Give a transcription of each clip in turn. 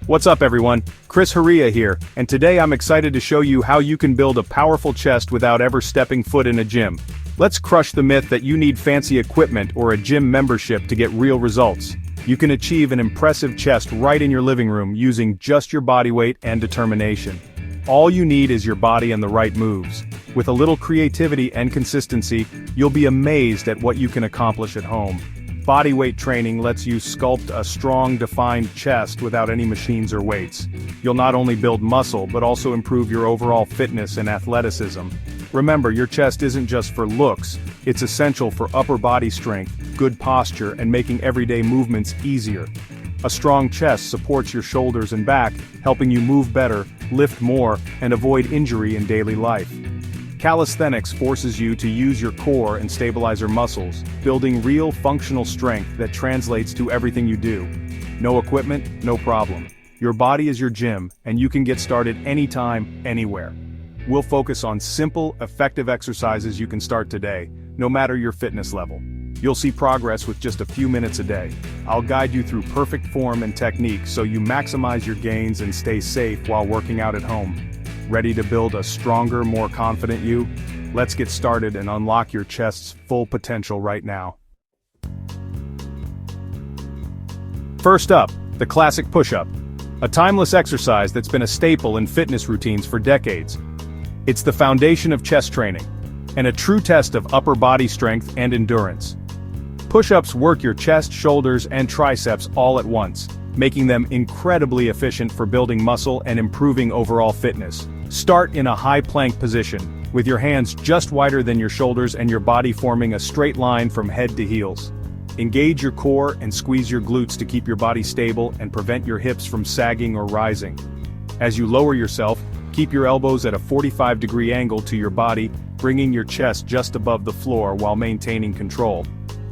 What's up everyone, Chris Haria here, and today I'm excited to show you how you can build a powerful chest without ever stepping foot in a gym. Let's crush the myth that you need fancy equipment or a gym membership to get real results. You can achieve an impressive chest right in your living room using just your body weight and determination. All you need is your body and the right moves. With a little creativity and consistency, you'll be amazed at what you can accomplish at home. Bodyweight training lets you sculpt a strong, defined chest without any machines or weights. You'll not only build muscle but also improve your overall fitness and athleticism. Remember, your chest isn't just for looks, it's essential for upper body strength, good posture, and making everyday movements easier. A strong chest supports your shoulders and back, helping you move better, lift more, and avoid injury in daily life. Calisthenics forces you to use your core and stabilizer muscles, building real functional strength that translates to everything you do. No equipment, no problem. Your body is your gym, and you can get started anytime, anywhere. We'll focus on simple, effective exercises you can start today, no matter your fitness level. You'll see progress with just a few minutes a day. I'll guide you through perfect form and technique so you maximize your gains and stay safe while working out at home. Ready to build a stronger, more confident you? Let's get started and unlock your chest's full potential right now. First up, the classic push-up. A timeless exercise that's been a staple in fitness routines for decades. It's the foundation of chest training, and a true test of upper body strength and endurance. Push-ups work your chest, shoulders, and triceps all at once, making them incredibly efficient for building muscle and improving overall fitness. Start in a high plank position, with your hands just wider than your shoulders and your body forming a straight line from head to heels. Engage your core and squeeze your glutes to keep your body stable and prevent your hips from sagging or rising. As you lower yourself, keep your elbows at a 45-degree angle to your body, bringing your chest just above the floor while maintaining control.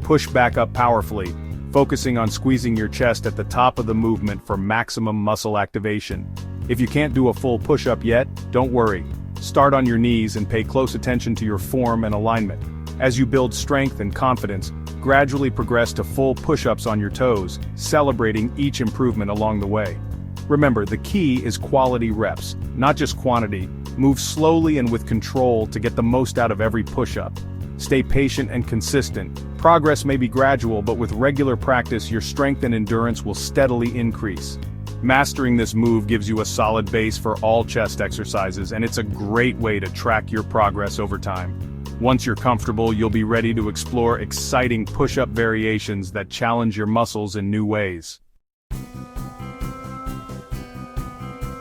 Push back up powerfully, focusing on squeezing your chest at the top of the movement for maximum muscle activation. If you can't do a full push-up yet, don't worry. Start on your knees and pay close attention to your form and alignment. As you build strength and confidence, gradually progress to full push-ups on your toes, celebrating each improvement along the way. Remember, the key is quality reps, not just quantity. Move slowly and with control to get the most out of every push-up. Stay patient and consistent. Progress may be gradual, but with regular practice, your strength and endurance will steadily increase. Mastering this move gives you a solid base for all chest exercises, and it's a great way to track your progress over time. Once you're comfortable, you'll be ready to explore exciting push-up variations that challenge your muscles in new ways.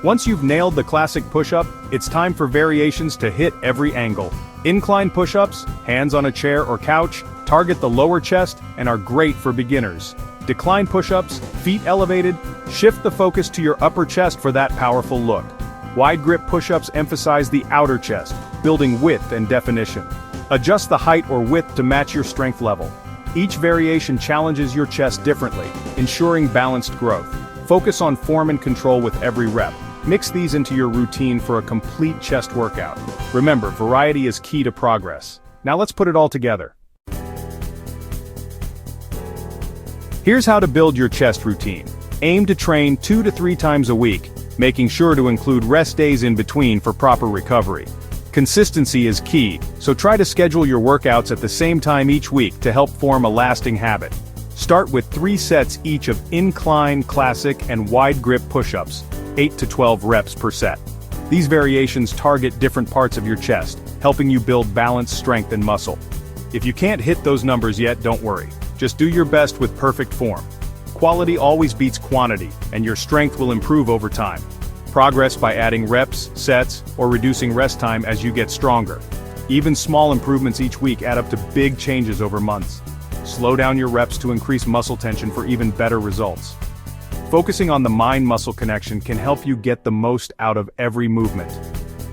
Once you've nailed the classic push-up, it's time for variations to hit every angle. Incline push-ups, hands on a chair or couch, target the lower chest, and are great for beginners. Decline push-ups, feet elevated, shift the focus to your upper chest for that powerful look. Wide grip push-ups emphasize the outer chest, building width and definition. Adjust the height or width to match your strength level. Each variation challenges your chest differently, ensuring balanced growth. Focus on form and control with every rep. Mix these into your routine for a complete chest workout. Remember, variety is key to progress. Now let's put it all together. Here's how to build your chest routine. Aim to train 2 to 3 times a week, making sure to include rest days in between for proper recovery. Consistency is key, so try to schedule your workouts at the same time each week to help form a lasting habit. Start with 3 sets each of incline, classic, and wide grip push-ups, 8 to 12 reps per set. These variations target different parts of your chest, helping you build balance, strength, and muscle. If you can't hit those numbers yet, don't worry. Just do your best with perfect form. Quality always beats quantity, and your strength will improve over time. Progress by adding reps, sets, or reducing rest time as you get stronger. Even small improvements each week add up to big changes over months. Slow down your reps to increase muscle tension for even better results. Focusing on the mind-muscle connection can help you get the most out of every movement.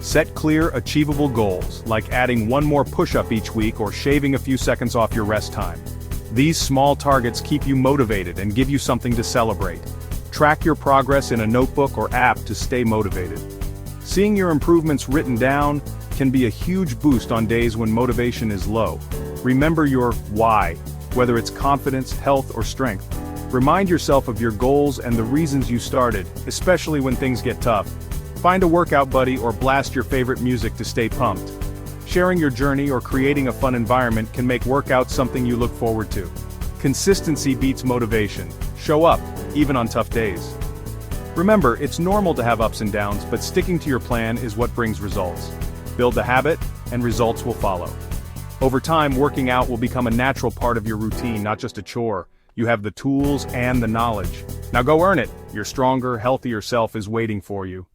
Set clear, achievable goals, like adding 1 more push-up each week or shaving a few seconds off your rest time. These small targets keep you motivated and give you something to celebrate. Track your progress in a notebook or app to stay motivated. Seeing your improvements written down can be a huge boost on days when motivation is low. Remember your why, whether it's confidence, health, or strength. Remind yourself of your goals and the reasons you started, especially when things get tough. Find a workout buddy or blast your favorite music to stay pumped. Sharing your journey or creating a fun environment can make workouts something you look forward to. Consistency beats motivation. Show up, even on tough days. Remember, it's normal to have ups and downs, but sticking to your plan is what brings results. Build the habit, and results will follow. Over time, working out will become a natural part of your routine, not just a chore. You have the tools and the knowledge. Now go earn it. Your stronger, healthier self is waiting for you.